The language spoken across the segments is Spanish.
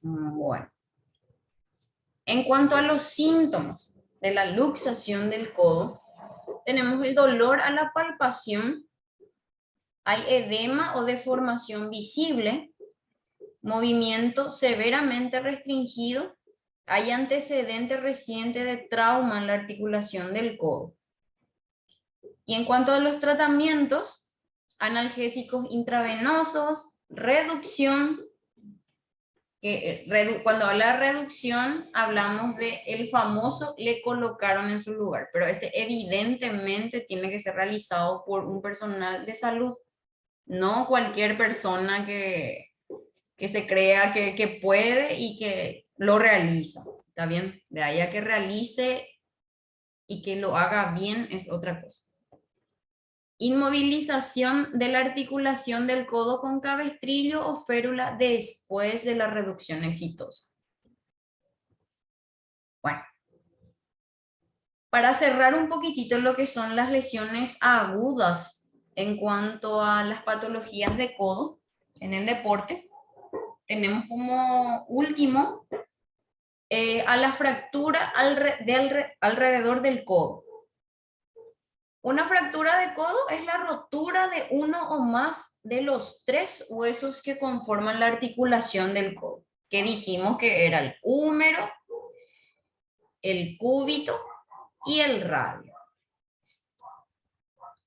Bueno, en cuanto a los síntomas de la luxación del codo, tenemos el dolor a la palpación, hay edema o deformación visible, movimiento severamente restringido, hay antecedente reciente de trauma en la articulación del codo. Y en cuanto a los tratamientos, analgésicos intravenosos, reducción, cuando habla de reducción hablamos de el famoso le colocaron en su lugar, pero este evidentemente tiene que ser realizado por un personal de salud, no cualquier persona que se crea que puede y que lo realiza. ¿Está bien? De ahí a que realice y que lo haga bien es otra cosa. Inmovilización de la articulación del codo con cabestrillo o férula después de la reducción exitosa. Bueno, para cerrar un poquitito lo que son las lesiones agudas en cuanto a las patologías de codo en el deporte, tenemos como último a la fractura alrededor del codo. Una fractura de codo es la rotura de uno o más de los 3 huesos que conforman la articulación del codo, que dijimos que era el húmero, el cúbito y el radio.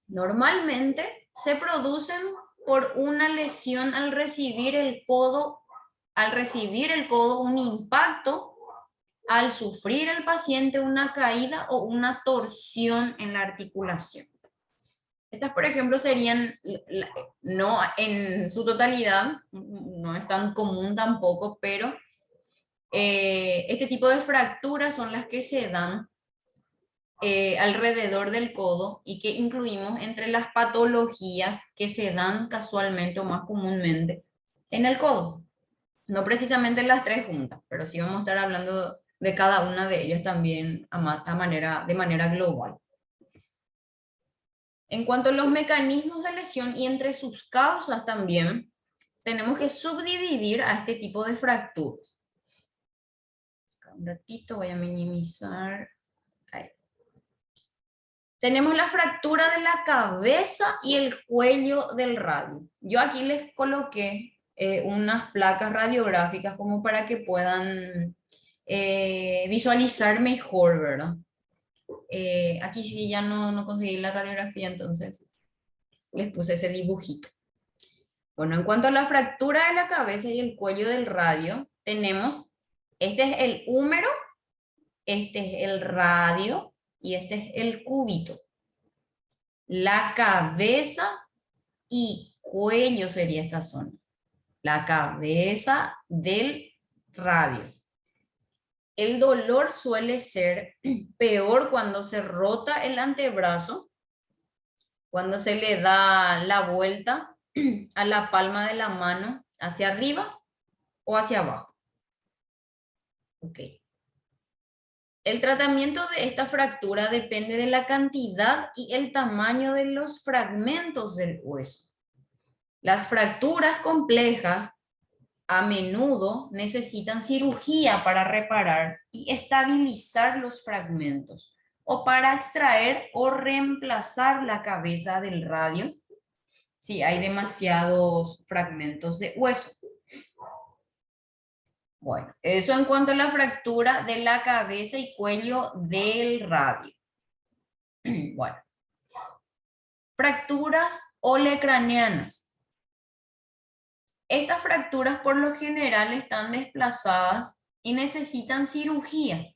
Normalmente se producen por una lesión al recibir el codo, un impacto, al sufrir el paciente una caída o una torsión en la articulación. Estas, por ejemplo, serían, no en su totalidad, no es tan común tampoco, pero este tipo de fracturas son las que se dan alrededor del codo y que incluimos entre las patologías que se dan casualmente o más comúnmente en el codo. No precisamente las 3 juntas, pero sí vamos a estar hablando de cada una de ellas también de manera global. En cuanto a los mecanismos de lesión y entre sus causas también, tenemos que subdividir a este tipo de fracturas. Un ratito voy a minimizar. Ahí. Tenemos la fractura de la cabeza y el cuello del radio. Yo aquí les coloqué unas placas radiográficas como para que puedan visualizar mejor, ¿verdad? Aquí sí ya no conseguí la radiografía, entonces les puse ese dibujito. Bueno, en cuanto a la fractura de la cabeza y el cuello del radio, tenemos, este es el húmero, este es el radio y este es el cúbito. La cabeza y cuello sería esta zona. La cabeza del radio. El dolor suele ser peor cuando se rota el antebrazo, cuando se le da la vuelta a la palma de la mano hacia arriba o hacia abajo. Ok. El tratamiento de esta fractura depende de la cantidad y el tamaño de los fragmentos del hueso. Las fracturas complejas a menudo necesitan cirugía para reparar y estabilizar los fragmentos o para extraer o reemplazar la cabeza del radio si hay demasiados fragmentos de hueso. Bueno, eso en cuanto a la fractura de la cabeza y cuello del radio. Bueno, fracturas olecraneanas. Estas fracturas por lo general están desplazadas y necesitan cirugía.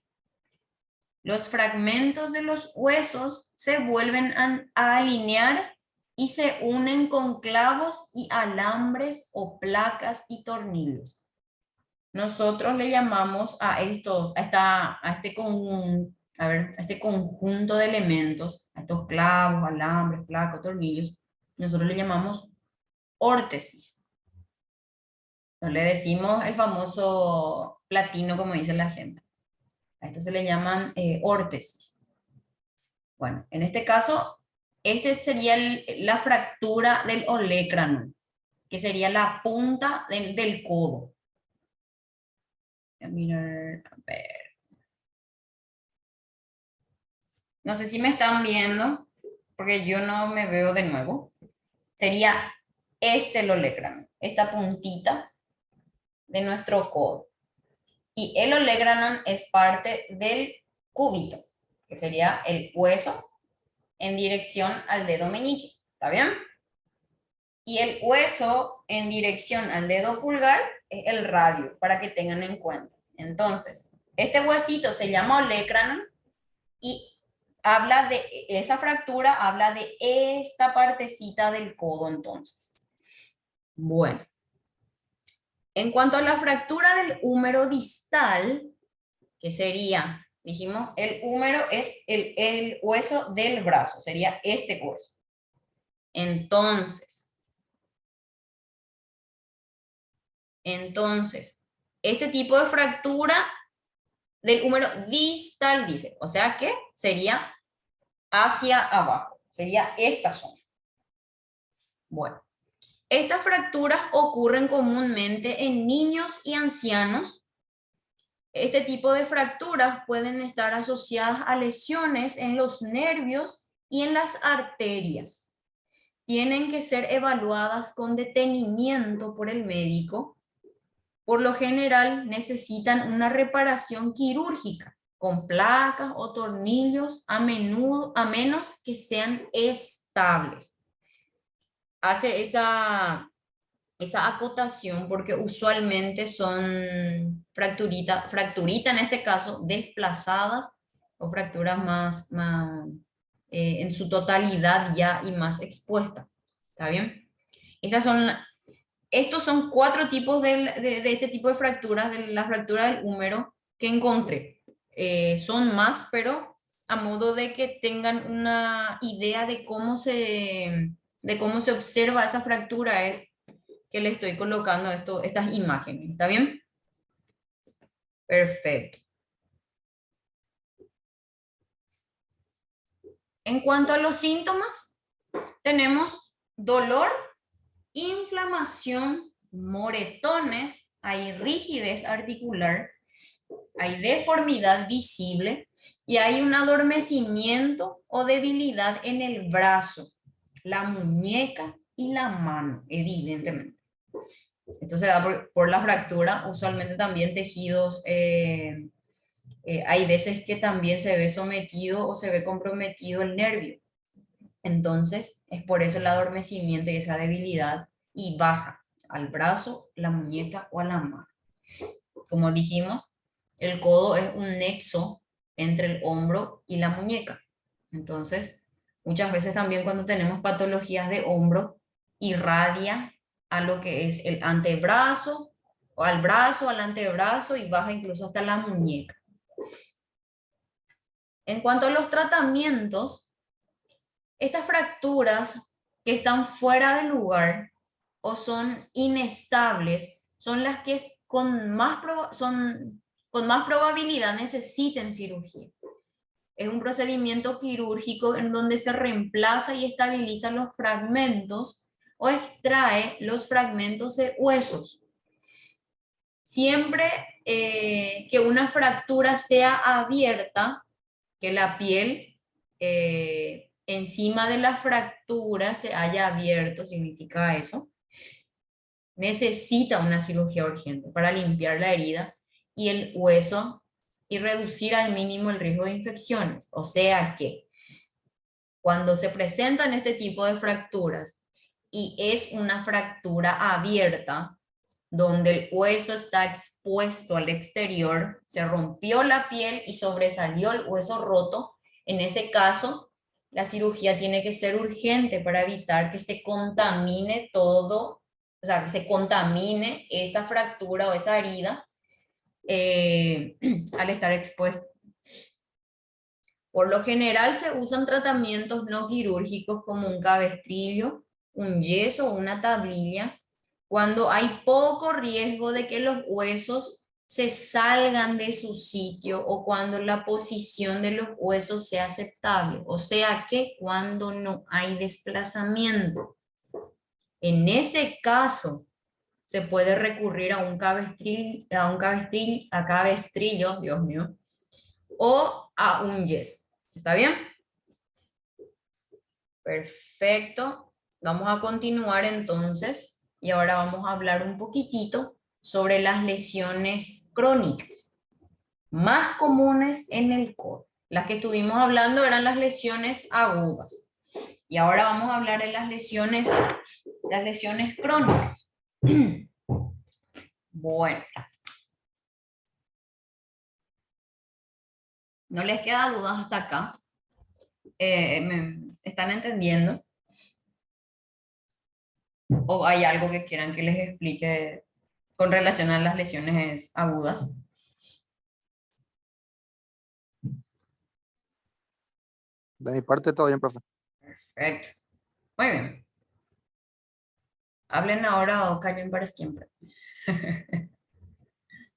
Los fragmentos de los huesos se vuelven a alinear y se unen con clavos y alambres o placas y tornillos. Nosotros le llamamos a este conjunto de elementos, a estos clavos, alambres, placas, tornillos, nosotros le llamamos órtesis. No le decimos el famoso platino como dice la gente. A esto se le llaman órtesis. Bueno, en este caso, este sería la fractura del olecrano, que sería la punta del codo. a mirar, a ver. No sé si me están viendo, porque yo no me veo de nuevo. Sería este el olecranon, esta puntita de nuestro codo. Y el olecranon es parte del cúbito, que sería el hueso en dirección al dedo meñique. ¿Está bien? Y el hueso en dirección al dedo pulgar es el radio, para que tengan en cuenta. Entonces, este huesito se llama olecranon y habla de esa fractura, habla de esta partecita del codo entonces. Bueno, en cuanto a la fractura del húmero distal, que sería, dijimos, el húmero es el hueso del brazo, sería este hueso. Entonces, este tipo de fractura del húmero distal, dice, o sea que sería hacia abajo, sería esta zona. Bueno, estas fracturas ocurren comúnmente en niños y ancianos. Este tipo de fracturas pueden estar asociadas a lesiones en los nervios y en las arterias. Tienen que ser evaluadas con detenimiento por el médico. Por lo general necesitan una reparación quirúrgica con placas o tornillos a menos que sean estables. Hace esa acotación porque usualmente son fracturita en este caso, desplazadas o fracturas más en su totalidad ya y más expuestas. ¿Está bien? Estos son 4 tipos de este tipo de fracturas, de la fractura del húmero que encontré. Son más, pero a modo de que tengan una idea de cómo se observa esa fractura es que le estoy colocando estas imágenes. ¿Está bien? Perfecto. En cuanto a los síntomas, tenemos dolor, inflamación, moretones, hay rigidez articular, hay deformidad visible y hay un adormecimiento o debilidad en el brazo, la muñeca y la mano, evidentemente. Esto se da por la fractura, usualmente también tejidos, hay veces que también se ve sometido o se ve comprometido el nervio. Entonces, es por eso el adormecimiento y esa debilidad y baja al brazo, la muñeca o a la mano. Como dijimos, el codo es un nexo entre el hombro y la muñeca. Entonces, muchas veces también cuando tenemos patologías de hombro, irradia a lo que es el antebrazo, o al brazo, al antebrazo y baja incluso hasta la muñeca. En cuanto a los tratamientos, estas fracturas que están fuera de lugar o son inestables son las que con más probabilidad necesiten cirugía. Es un procedimiento quirúrgico en donde se reemplaza y estabiliza los fragmentos o extrae los fragmentos de huesos. Siempre que una fractura sea abierta, que la piel encima de la fractura se haya abierto, significa eso, necesita una cirugía urgente para limpiar la herida y el hueso y reducir al mínimo el riesgo de infecciones. O sea que cuando se presentan este tipo de fracturas y es una fractura abierta, donde el hueso está expuesto al exterior, se rompió la piel y sobresalió el hueso roto, en ese caso, la cirugía tiene que ser urgente para evitar que se contamine todo, o sea, que se contamine esa fractura o esa herida al estar expuesto. Por lo general se usan tratamientos no quirúrgicos como un cabestrillo, un yeso o una tablilla, cuando hay poco riesgo de que los huesos se salgan de su sitio o cuando la posición de los huesos sea aceptable, o sea que cuando no hay desplazamiento. En ese caso, se puede recurrir a un cabestrillo, Dios mío, o a un yeso. ¿Está bien? Perfecto. Vamos a continuar entonces y ahora vamos a hablar un poquitito sobre las lesiones crónicas más comunes en el codo. Las que estuvimos hablando eran las lesiones agudas y ahora vamos a hablar de las lesiones crónicas. Bueno, ¿no les queda dudas hasta acá? ¿Me están entendiendo? ¿O hay algo que quieran que les explique con relación a las lesiones agudas? De mi parte, todo bien, profe. Perfecto. Muy bien. Hablen ahora o callen para siempre.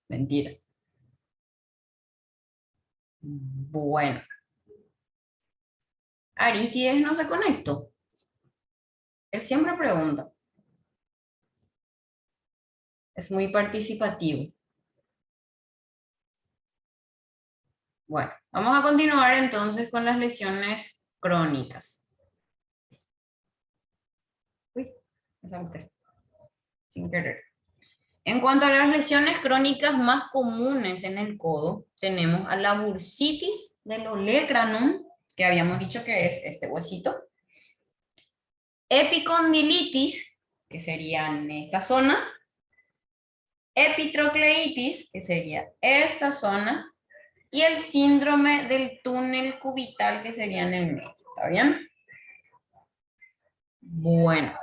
Mentira. Bueno. Aristides no se conectó. Él siempre pregunta. Es muy participativo. Bueno, vamos a continuar entonces con las lesiones crónicas. Uy, me salté. Sin querer. En cuanto a las lesiones crónicas más comunes en el codo, tenemos a la bursitis del olecranon, que habíamos dicho que es este huesito. Epicondilitis, que sería en esta zona. Epitrocleitis, que sería esta zona. Y el síndrome del túnel cubital, que sería en el medio. ¿Está bien? Bueno.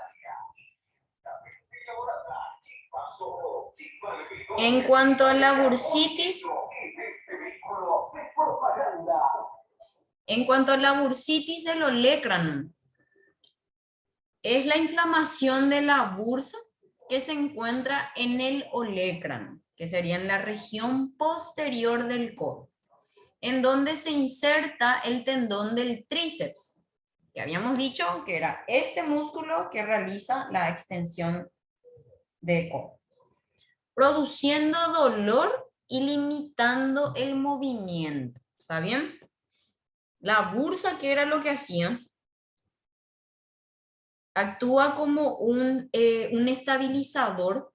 En cuanto a la bursitis, del olecranon, es la inflamación de la bursa que se encuentra en el olecranon, que sería en la región posterior del codo, en donde se inserta el tendón del tríceps, que habíamos dicho que era este músculo que realiza la extensión del codo, produciendo dolor y limitando el movimiento. ¿Está bien? La bursa, ¿qué era lo que hacía? Actúa como un estabilizador,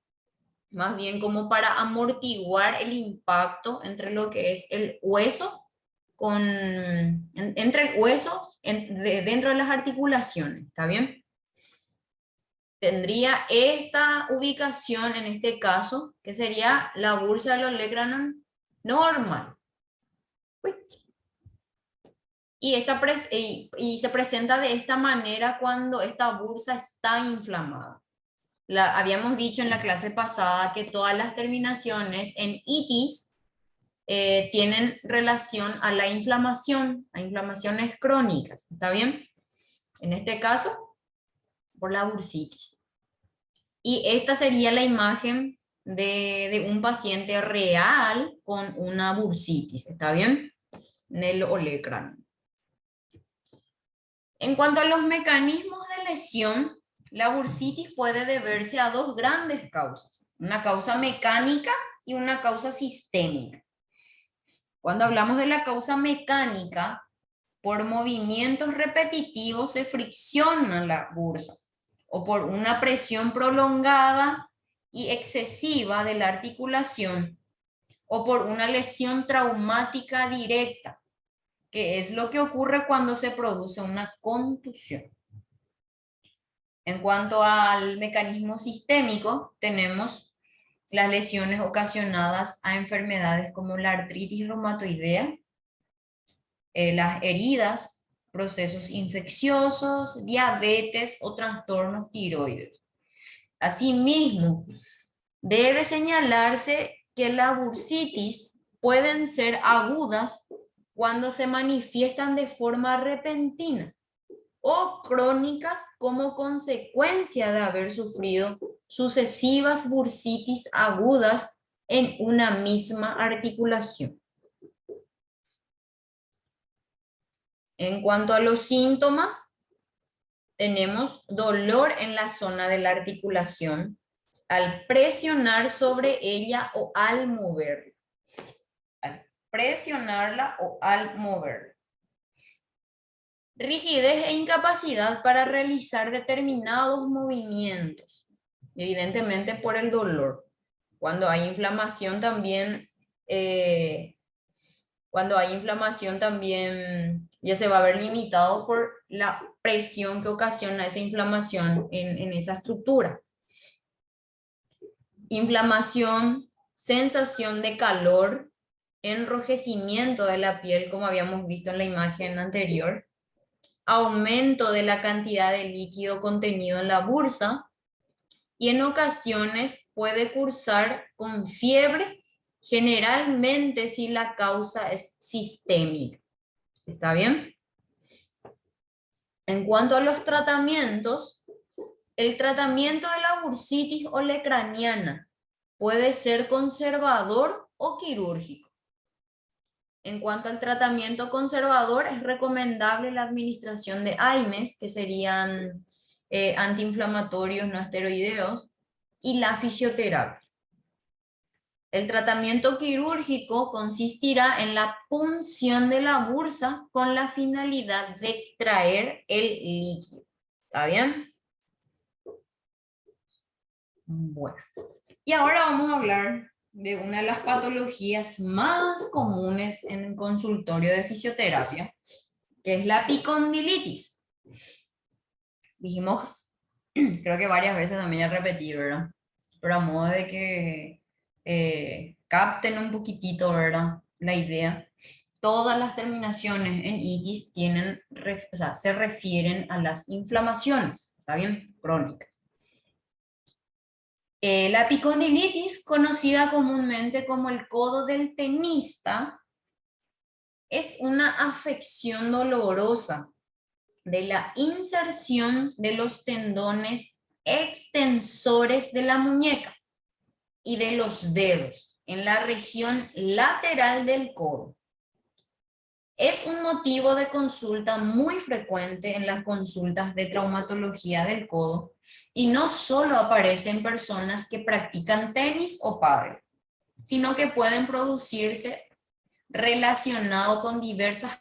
más bien como para amortiguar el impacto entre lo que es el hueso entre el hueso dentro de las articulaciones. ¿Está bien? Tendría esta ubicación en este caso, que sería la bursa del olecranon normal. Uy. Y se presenta de esta manera cuando esta bursa está inflamada. Habíamos dicho en la clase pasada que todas las terminaciones en itis tienen relación a la inflamación, a inflamaciones crónicas. ¿Está bien? En este caso, por la bursitis. Y esta sería la imagen de un paciente real con una bursitis. ¿Está bien? En el olecranon. En cuanto a los mecanismos de lesión, la bursitis puede deberse a dos grandes causas, una causa mecánica y una causa sistémica. Cuando hablamos de la causa mecánica, por movimientos repetitivos se fricciona la bursa o por una presión prolongada y excesiva de la articulación o por una lesión traumática directa, que es lo que ocurre cuando se produce una contusión. En cuanto al mecanismo sistémico, tenemos las lesiones ocasionadas a enfermedades como la artritis reumatoidea, las heridas, procesos infecciosos, diabetes o trastornos tiroides. Asimismo, debe señalarse que la bursitis pueden ser agudas cuando se manifiestan de forma repentina o crónicas como consecuencia de haber sufrido sucesivas bursitis agudas en una misma articulación. En cuanto a los síntomas, tenemos dolor en la zona de la articulación, al presionar sobre ella o al moverla. Al presionarla o al moverla. Rigidez e incapacidad para realizar determinados movimientos, evidentemente por el dolor. Cuando hay inflamación también, ya se va a ver limitado por la presión que ocasiona esa inflamación en esa estructura. Inflamación, sensación de calor, enrojecimiento de la piel, como habíamos visto en la imagen anterior, aumento de la cantidad de líquido contenido en la bursa y en ocasiones puede cursar con fiebre, generalmente si la causa es sistémica. ¿Está bien? En cuanto a los tratamientos, el tratamiento de la bursitis olecraniana puede ser conservador o quirúrgico. En cuanto al tratamiento conservador, es recomendable la administración de AINES, que serían antiinflamatorios no esteroideos, y la fisioterapia. El tratamiento quirúrgico consistirá en la punción de la bursa con la finalidad de extraer el líquido. ¿Está bien? Bueno, y ahora vamos a hablar de una de las patologías más comunes en el consultorio de fisioterapia, que es la epicondilitis. Dijimos, creo que varias veces también ya repetí, ¿verdad? Pero a modo de que capten un poquitito, ¿verdad? La idea. Todas las terminaciones en itis tienen, se refieren a las inflamaciones, ¿está bien? Crónicas. La epicondilitis, conocida comúnmente como el codo del tenista, es una afección dolorosa de la inserción de los tendones extensores de la muñeca y de los dedos en la región lateral del codo. Es un motivo de consulta muy frecuente en las consultas de traumatología del codo y no solo aparece en personas que practican tenis o pádel, sino que pueden producirse relacionado con diversas